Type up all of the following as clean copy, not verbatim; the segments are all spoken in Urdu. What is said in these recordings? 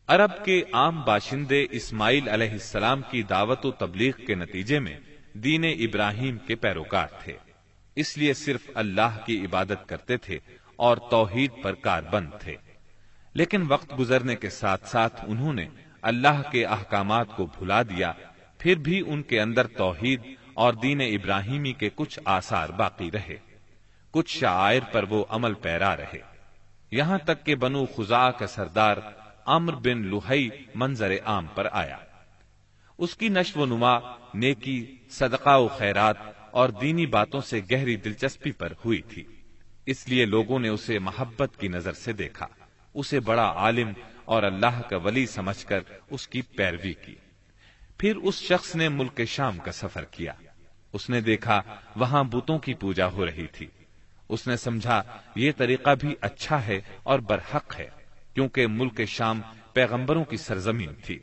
عرب کے عام باشندے اسماعیل علیہ السلام کی دعوت و تبلیغ کے نتیجے میں دین ابراہیم کے پیروکار تھے، اس لیے صرف اللہ کی عبادت کرتے تھے اور توحید پر کاربند تھے۔ لیکن وقت گزرنے کے ساتھ ساتھ انہوں نے اللہ کے احکامات کو بھلا دیا، پھر بھی ان کے اندر توحید اور دین ابراہیمی کے کچھ آثار باقی رہے، کچھ شعائر پر وہ عمل پیرا رہے، یہاں تک کہ بنو خزاعہ کا سردار عمرو بن لحی منظر عام پر آیا۔ اس کی نشو و نما نیکی، صدقہ و خیرات اور دینی باتوں سے گہری دلچسپی پر ہوئی تھی، اس لیے لوگوں نے اسے محبت کی نظر سے دیکھا، اسے بڑا عالم اور اللہ کا ولی سمجھ کر اس کی پیروی کی۔ پھر اس شخص نے ملک شام کا سفر کیا، اس نے دیکھا وہاں بتوں کی پوجا ہو رہی تھی، اس نے سمجھا یہ طریقہ بھی اچھا ہے اور برحق ہے، کیونکہ ملک شام پیغمبروں کی سرزمین تھی،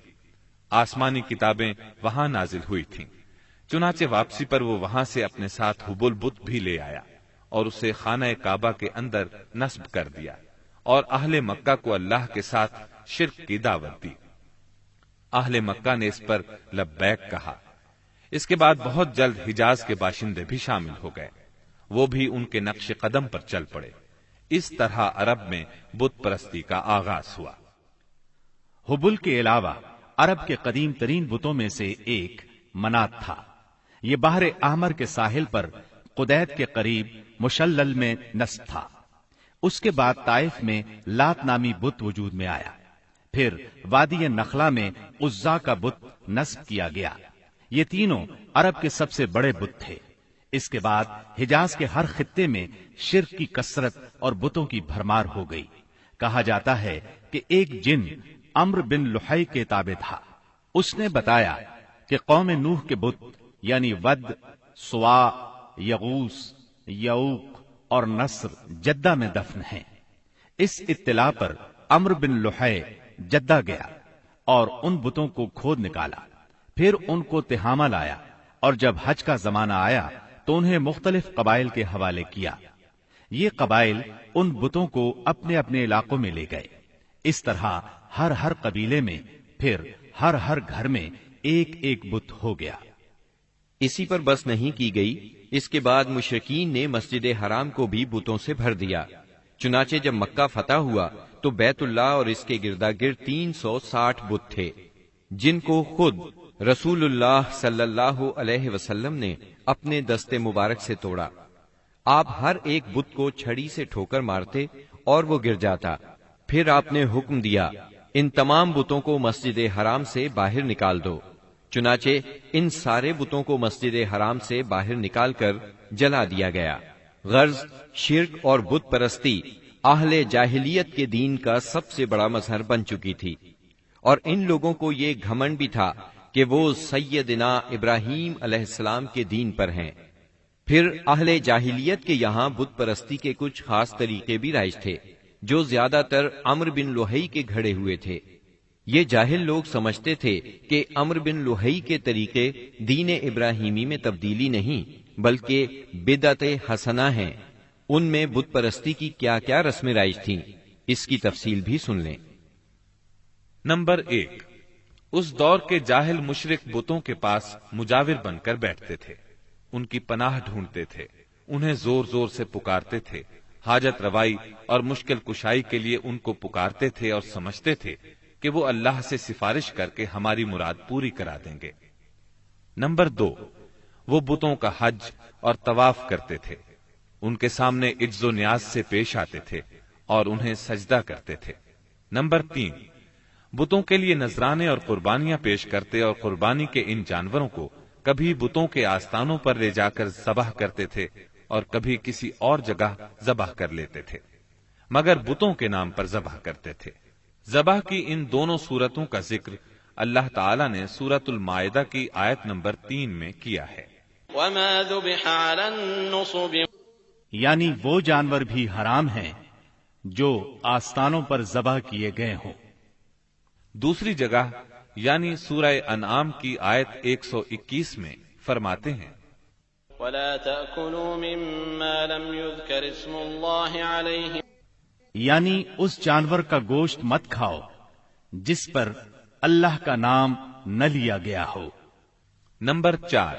آسمانی کتابیں وہاں نازل ہوئی تھیں۔ چنانچہ واپسی پر وہ وہاں سے اپنے ساتھ حبل بت بھی لے آیا اور اسے خانہ کعبہ کے اندر نصب کر دیا اور اہل مکہ کو اللہ کے ساتھ شرک کی دعوت دی۔ اہل مکہ نے اس پر لبیک کہا۔ اس کے بعد بہت جلد حجاز کے باشندے بھی شامل ہو گئے، وہ بھی ان کے نقش قدم پر چل پڑے۔ اس طرح عرب میں بت پرستی کا آغاز ہوا۔ حبل کے علاوہ عرب کے قدیم ترین بتوں میں سے ایک منات تھا۔ یہ بحر احمر کے ساحل پر قدید کے قریب مشلل میں نصب تھا۔ اس کے بعد طائف میں لات نامی بت وجود میں آیا، پھر وادی نخلا میں عزا کا بت نصب کیا گیا۔ یہ تینوں عرب کے سب سے بڑے بت تھے۔ اس کے بعد حجاز کے ہر خطے میں شرک کی کثرت اور بتوں کی بھرمار ہو گئی۔ کہا جاتا ہے کہ ایک جن عمرو بن لحی کے تابع تھا، اس نے بتایا کہ قوم نوح کے بت یعنی ود، سوا، یغوث، یعوق اور نصر جدہ میں دفن ہیں۔ اس اطلاع پر عمرو بن لحی جدہ گیا اور ان بتوں کو کھود نکالا، پھر ان کو تہامہ لایا، اور جب حج کا زمانہ آیا تو انہیں مختلف قبائل کے حوالے کیا۔ یہ قبائل ان بتوں کو اپنے اپنے علاقوں میں لے گئے۔ اس طرح ہر قبیلے میں پھر ہر گھر میں ایک ایک بت ہو گیا۔ اسی پر بس نہیں کی گئی، اس کے بعد مشرکین نے مسجد حرام کو بھی بتوں سے بھر دیا۔ چنانچہ جب مکہ فتح ہوا تو بیت اللہ اور اس کے گردا گرد 360 بت تھے، جن کو خود رسول اللہ صلی اللہ علیہ وسلم نے اپنے دستے مبارک سے توڑا۔ آپ ہر ایک بت کو چھڑی سے ٹھوکر مارتے اور وہ گر جاتا۔ پھر آپ نے حکم دیا، ان تمام بتوں کو مسجد حرام سے باہر نکال دو۔ چنانچہ ان سارے بتوں کو مسجد حرام سے باہر نکال کر جلا دیا گیا۔ غرض شرک اور بت پرستی اہل جاہلیت کے دین کا سب سے بڑا مظہر بن چکی تھی، اور ان لوگوں کو یہ گھمنڈ بھی تھا کہ وہ سیدنا ابراہیم علیہ السلام کے دین پر ہیں۔ پھر اہل جاہلیت کے یہاں بت پرستی کے کچھ خاص طریقے بھی رائج تھے، جو زیادہ تر عمرو بن لحی کے گھڑے ہوئے تھے۔ یہ جاہل لوگ سمجھتے تھے کہ عمرو بن لحی کے طریقے دین ابراہیمی میں تبدیلی نہیں بلکہ بدعت حسنہ ہیں۔ ان میں بت پرستی کی کیا کیا رسمیں رائج تھیں، اس کی تفصیل بھی سن لیں۔ نمبر 1، اس دور کے جاہل مشرک بتوں کے پاس مجاور بن کر بیٹھتے تھے، ان کی پناہ ڈھونڈتے تھے، انہیں زور زور سے پکارتے تھے، حاجت روائی اور مشکل کشائی کے لیے ان کو پکارتے تھے اور سمجھتے تھے کہ وہ اللہ سے سفارش کر کے ہماری مراد پوری کرا دیں گے۔ نمبر 2، وہ بتوں کا حج اور طواف کرتے تھے، ان کے سامنے عجز و نیاز سے پیش آتے تھے اور انہیں سجدہ کرتے تھے۔ نمبر 3، بتوں کے لیے نذرانے اور قربانیاں پیش کرتے اور قربانی کے ان جانوروں کو کبھی بتوں کے آستانوں پر لے جا کر ذبح کرتے تھے اور کبھی کسی اور جگہ ذبح کر لیتے تھے، مگر بتوں کے نام پر ذبح کرتے تھے۔ ذبح کی ان دونوں صورتوں کا ذکر اللہ تعالیٰ نے سورۃ المائدہ کی آیت نمبر 3 میں کیا ہے۔ وَمَا ذُبِحَ عَلَى النُّصُبِ، یعنی وہ جانور بھی حرام ہیں جو آستانوں پر ذبح کیے گئے ہوں۔ دوسری جگہ یعنی سورہ انعام کی آیت 121 میں فرماتے ہیں، وَلَا تَأْكُلُوا مِمَّا لَمْ يُذْكَرِ اسْمُ اللَّهِ عَلَيْهِ، یعنی اس جانور کا گوشت مت کھاؤ جس پر اللہ کا نام نہ لیا گیا ہو۔ نمبر 4،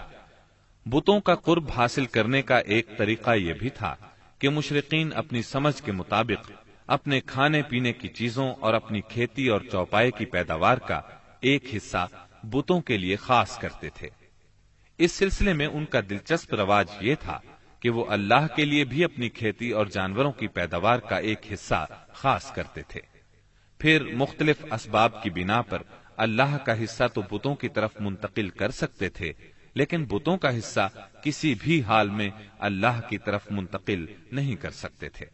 بتوں کا قرب حاصل کرنے کا ایک طریقہ یہ بھی تھا کہ مشرقین اپنی سمجھ کے مطابق اپنے کھانے پینے کی چیزوں اور اپنی کھیتی اور چوپائے کی پیداوار کا ایک حصہ بتوں کے لیے خاص کرتے تھے۔ اس سلسلے میں ان کا دلچسپ رواج یہ تھا کہ وہ اللہ کے لیے بھی اپنی کھیتی اور جانوروں کی پیداوار کا ایک حصہ خاص کرتے تھے۔ پھر مختلف اسباب کی بنا پر اللہ کا حصہ تو بتوں کی طرف منتقل کر سکتے تھے، لیکن بتوں کا حصہ کسی بھی حال میں اللہ کی طرف منتقل نہیں کر سکتے تھے۔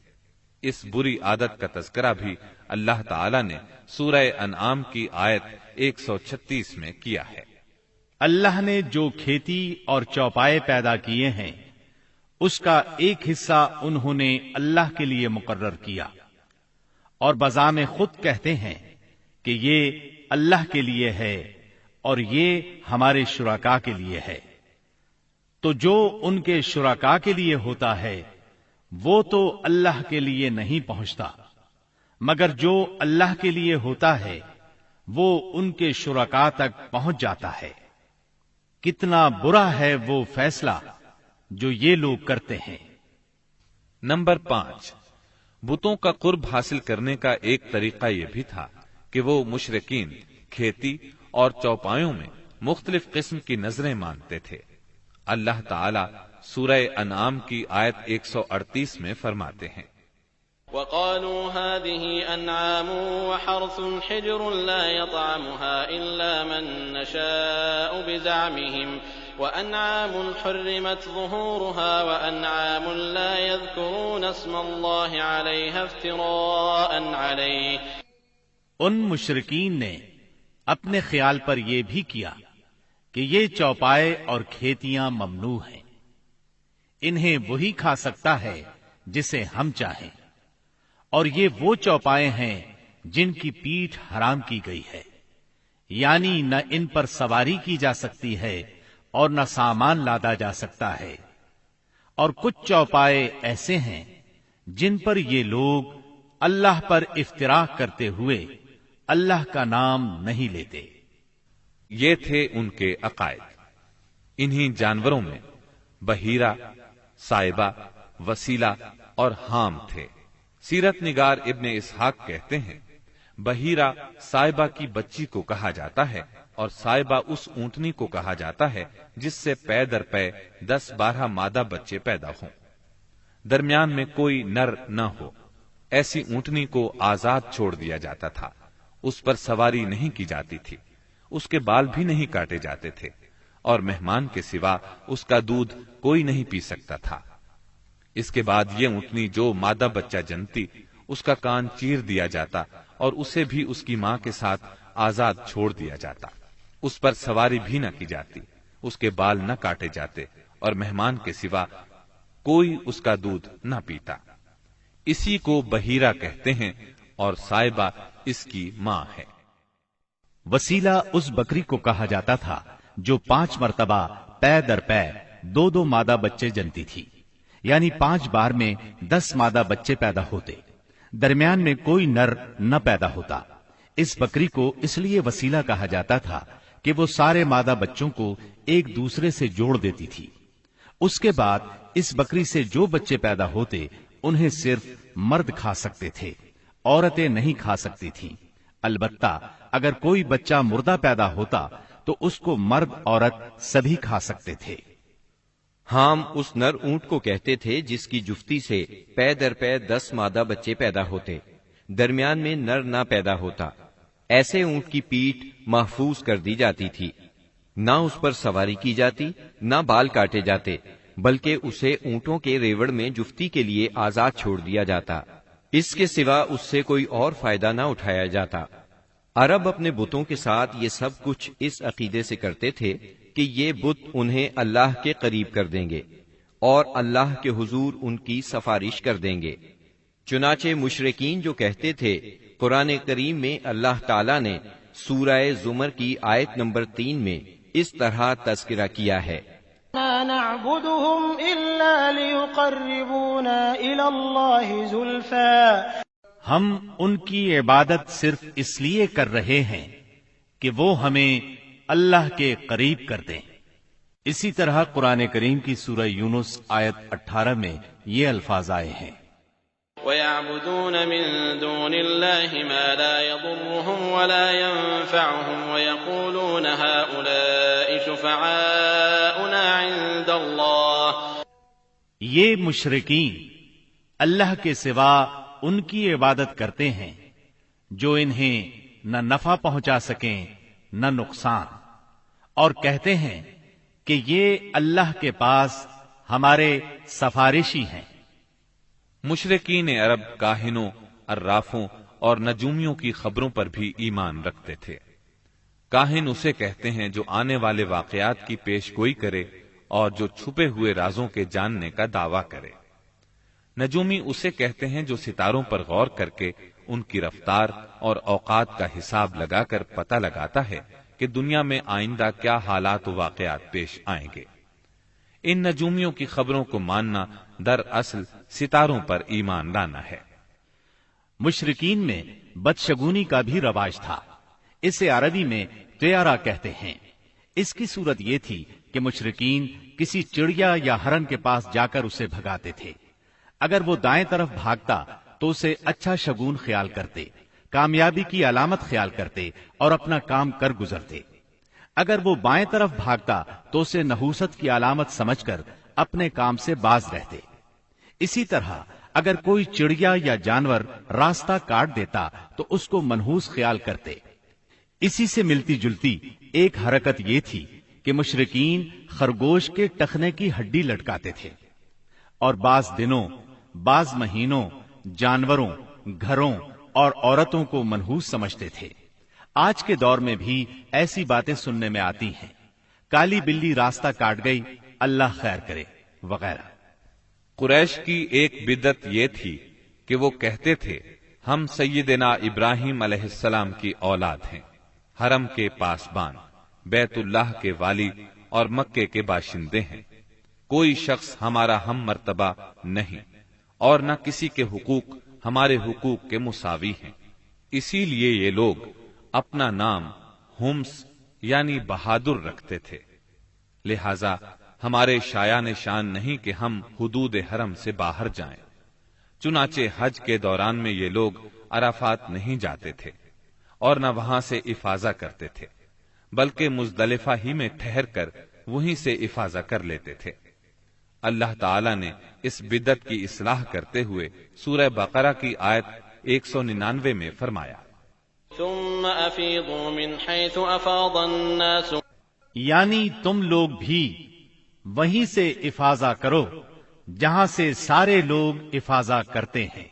اس بری عادت کا تذکرہ بھی اللہ تعالی نے سورہ انعام کی آیت 136 میں کیا ہے۔ اللہ نے جو کھیتی اور چوپائے پیدا کیے ہیں اس کا ایک حصہ انہوں نے اللہ کے لیے مقرر کیا، اور بذام خود کہتے ہیں کہ یہ اللہ کے لیے ہے اور یہ ہمارے شرکاء کے لیے ہے۔ تو جو ان کے شرکاء کے لیے ہوتا ہے وہ تو اللہ کے لیے نہیں پہنچتا، مگر جو اللہ کے لیے ہوتا ہے وہ ان کے شرکاء تک پہنچ جاتا ہے۔ کتنا برا ہے وہ فیصلہ جو یہ لوگ کرتے ہیں۔ نمبر 5، بتوں کا قرب حاصل کرنے کا ایک طریقہ یہ بھی تھا کہ وہ مشرکین کھیتی اور چوپایوں میں مختلف قسم کی نظریں مانتے تھے۔ اللہ تعالی سورہ انعام کی آیت 138 میں فرماتے ہیں، وَقَالُوا هَٰذِهِ أَنْعَامٌ وَحَرْثٌ حِجْرٌ لَّا يَطْعَمُهَا إِلَّا مَن نَّشَاءُ بِزَعْمِهِمْ وَأَنْعَامٌ حُرِّمَتْ ظُهُورُهَا وَأَنْعَامٌ لَّا يَذْكُرُونَ اسْمَ اللَّهِ عَلَيْهَا افْتِرَاءً عَلَيْهِ۔ ان مشرکین نے اپنے خیال پر یہ بھی کیا کہ یہ چوپائے اور کھیتیاں ممنوع ہیں، انہیں وہی کھا سکتا ہے جسے ہم چاہیں، اور یہ وہ چوپائے ہیں جن کی پیٹھ حرام کی گئی ہے، یعنی نہ ان پر سواری کی جا سکتی ہے اور نہ سامان لادا جا سکتا ہے۔ اور کچھ چوپائے ایسے ہیں جن پر یہ لوگ اللہ پر افتراء کرتے ہوئے اللہ کا نام نہیں لیتے۔ یہ تھے ان کے عقائد۔ انہی جانوروں میں بحیرہ، صائبہ، وسیلہ اور حام تھے۔ سیرت نگار ابن اسحاق کہتے ہیں، بحیرہ صائبہ کی بچی کو کہا جاتا ہے، اور صائبہ اس اونٹنی کو کہا جاتا ہے جس سے پے در پے 10-12 مادہ بچے پیدا ہوں، درمیان میں کوئی نر نہ ہو۔ ایسی اونٹنی کو آزاد چھوڑ دیا جاتا تھا، اس پر سواری نہیں کی جاتی تھی، اس کے بال بھی نہیں کاٹے جاتے تھے، اور مہمان کے سوا اس کا دودھ کوئی نہیں پی سکتا تھا۔ اس کے بعد یہ اونٹنی جو مادہ بچہ جنتی، اس کا کان چیر دیا جاتا اور اسے بھی اس کی ماں کے ساتھ آزاد چھوڑ دیا جاتا، اس پر سواری بھی نہ کی جاتی، اس کے بال نہ کاٹے جاتے، اور مہمان کے سوا کوئی اس کا دودھ نہ پیتا۔ اسی کو بحیرہ کہتے ہیں، اور صائبہ اس کی ماں ہے۔ وسیلہ اس بکری کو کہا جاتا تھا جو 5 مرتبہ پے در پے 2 مادہ بچے جنتی تھی، یعنی 5 بار میں 10 مادہ بچے پیدا ہوتے، درمیان میں کوئی نر نہ پیدا ہوتا۔ اس بکری کو اس لیے وسیلہ کہا جاتا تھا کہ وہ سارے مادہ بچوں کو ایک دوسرے سے جوڑ دیتی تھی۔ اس کے بعد اس بکری سے جو بچے پیدا ہوتے انہیں صرف مرد کھا سکتے تھے، عورتیں نہیں کھا سکتی تھیں۔ البتہ اگر کوئی بچہ مردہ پیدا ہوتا تو اس کو مرد عورت سبھی کھا سکتے تھے۔ حام اس نر اونٹ کو کہتے تھے جس کی جفتی سے پے در پے 10 مادہ بچے پیدا ہوتے، درمیان میں نر نہ پیدا ہوتا۔ ایسے اونٹ کی پیٹھ محفوظ کر دی جاتی تھی، نہ اس پر سواری کی جاتی، نہ بال کاٹے جاتے، بلکہ اسے اونٹوں کے ریوڑ میں جفتی کے لیے آزاد چھوڑ دیا جاتا، اس کے سوا اس سے کوئی اور فائدہ نہ اٹھایا جاتا۔ عرب اپنے بتوں کے ساتھ یہ سب کچھ اس عقیدے سے کرتے تھے کہ یہ بت انہیں اللہ کے قریب کر دیں گے اور اللہ کے حضور ان کی سفارش کر دیں گے۔ چنانچہ مشرکین جو کہتے تھے، قرآن کریم میں اللہ تعالیٰ نے سورہ زمر کی آیت نمبر 3 میں اس طرح تذکرہ کیا ہے، لا نعبدهم إلا ليقربونا إلى الله زلفى۔ ہم ان کی عبادت صرف اس لیے کر رہے ہیں کہ وہ ہمیں اللہ کے قریب کر دیں۔ اسی طرح قرآن کریم کی سورہ یونس آیت 18 میں یہ الفاظ آئے ہیں، وَيَعْبُدُونَ مِن دُونِ اللَّهِ مَا لَا يَضُرُّهُمْ وَلَا يَنفَعُهُمْ وَيَقُولُونَ هَؤُلَاءِ شُفَعَاؤُنَا عِندَ اللَّهِ۔ یہ مشرکین اللہ کے سوا ان کی عبادت کرتے ہیں جو انہیں نہ نفع پہنچا سکیں نہ نقصان، اور کہتے ہیں کہ یہ اللہ کے پاس ہمارے سفارشی ہیں۔ مشرکین عرب کاہنوں، عرافوں اور نجومیوں کی خبروں پر بھی ایمان رکھتے تھے۔ کاہن اسے کہتے ہیں جو آنے والے واقعات کی پیش گوئی کرے اور جو چھپے ہوئے رازوں کے جاننے کا دعویٰ کرے۔ نجومی اسے کہتے ہیں جو ستاروں پر غور کر کے ان کی رفتار اور اوقات کا حساب لگا کر پتہ لگاتا ہے کہ دنیا میں آئندہ کیا حالات و واقعات پیش آئیں گے۔ ان نجومیوں کی خبروں کو ماننا دراصل ستاروں پر ایمان لانا ہے۔ مشرکین میں بدشگونی کا بھی رواج تھا، اسے عربی میں طیارہ کہتے ہیں۔ اس کی صورت یہ تھی کہ مشرکین کسی چڑیا یا ہرن کے پاس جا کر اسے بھگاتے تھے۔ اگر وہ دائیں طرف بھاگتا تو اسے اچھا شگون خیال کرتے، کامیابی کی علامت خیال کرتے اور اپنا کام کر گزرتے۔ اگر وہ بائیں طرف بھاگتا تو اسے نحوست کی علامت سمجھ کر اپنے کام سے باز رہتے۔ اسی طرح اگر کوئی چڑیا یا جانور راستہ کاٹ دیتا تو اس کو منحوس خیال کرتے۔ اسی سے ملتی جلتی ایک حرکت یہ تھی کہ مشرکین خرگوش کے ٹخنے کی ہڈی لٹکاتے تھے، اور بعض دنوں، بعض مہینوں، جانوروں، گھروں اور عورتوں کو منحوس سمجھتے تھے۔ آج کے دور میں بھی ایسی باتیں سننے میں آتی ہیں، کالی بلی راستہ کاٹ گئی، اللہ خیر کرے وغیرہ۔ قریش کی ایک بدعت یہ تھی کہ وہ کہتے تھے ہم سیدنا ابراہیم علیہ السلام کی اولاد ہیں، حرم کے پاسبان، بیت اللہ کے والی اور مکے کے باشندے ہیں۔ کوئی شخص ہمارا ہم مرتبہ نہیں اور نہ کسی کے حقوق ہمارے حقوق کے مساوی ہیں۔ اسی لیے یہ لوگ اپنا نام ہمس یعنی بہادر رکھتے تھے، لہذا ہمارے شایان شان نہیں کہ ہم حدود حرم سے باہر جائیں۔ چنانچہ حج کے دوران میں یہ لوگ عرفات نہیں جاتے تھے اور نہ وہاں سے افاضہ کرتے تھے، بلکہ مزدلفہ ہی میں ٹھہر کر وہیں سے افاضہ کر لیتے تھے۔ اللہ تعالی نے اس بدعت کی اصلاح کرتے ہوئے سورہ بقرہ کی آیت 199 میں فرمایا، ثم افیضوا من حیث افاض الناس، یعنی تم لوگ بھی وہیں سے افاضہ کرو جہاں سے سارے لوگ افاضہ کرتے ہیں۔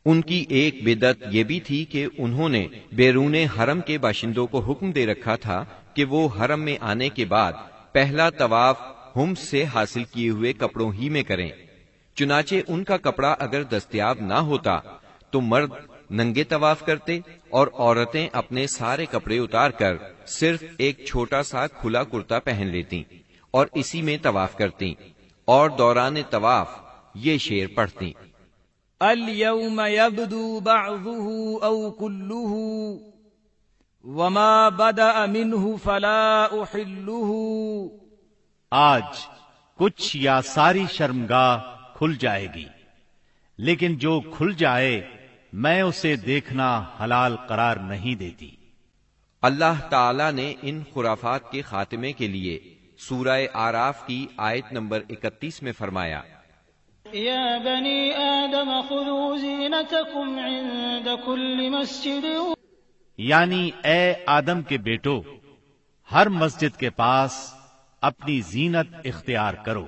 ان کی ایک بدعت یہ بھی تھی کہ انہوں نے بیرون حرم کے باشندوں کو حکم دے رکھا تھا کہ وہ حرم میں آنے کے بعد پہلا طواف ہمس سے حاصل کیے ہوئے کپڑوں ہی میں کریں۔ چنانچہ ان کا کپڑا اگر دستیاب نہ ہوتا تو مرد ننگے طواف کرتے اور عورتیں اپنے سارے کپڑے اتار کر صرف ایک چھوٹا سا کھلا کرتا پہن لیتیں اور اسی میں طواف کرتیں، اور دوران طواف یہ شعر پڑھتیں، اليوم يبدو بعضه أو كله وما بدأ منه فلا أحله۔ آج کچھ یا ساری شرمگاہ کھل جائے گی، لیکن جو کھل جائے میں اسے دیکھنا حلال قرار نہیں دیتی۔ اللہ تعالی نے ان خرافات کے خاتمے کے لیے سورہ آراف کی آیت نمبر 31 میں فرمایا، یا بنی آدم خذوا زینتکم عند کل مسجد، یعنی اے آدم کے بیٹو، ہر مسجد کے پاس اپنی زینت اختیار کرو۔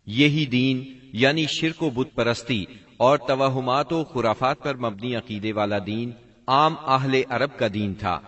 یہی دین یعنی شرک و بت پرستی اور توہمات و خرافات پر مبنی عقیدے والا دین عام اہل عرب کا دین تھا۔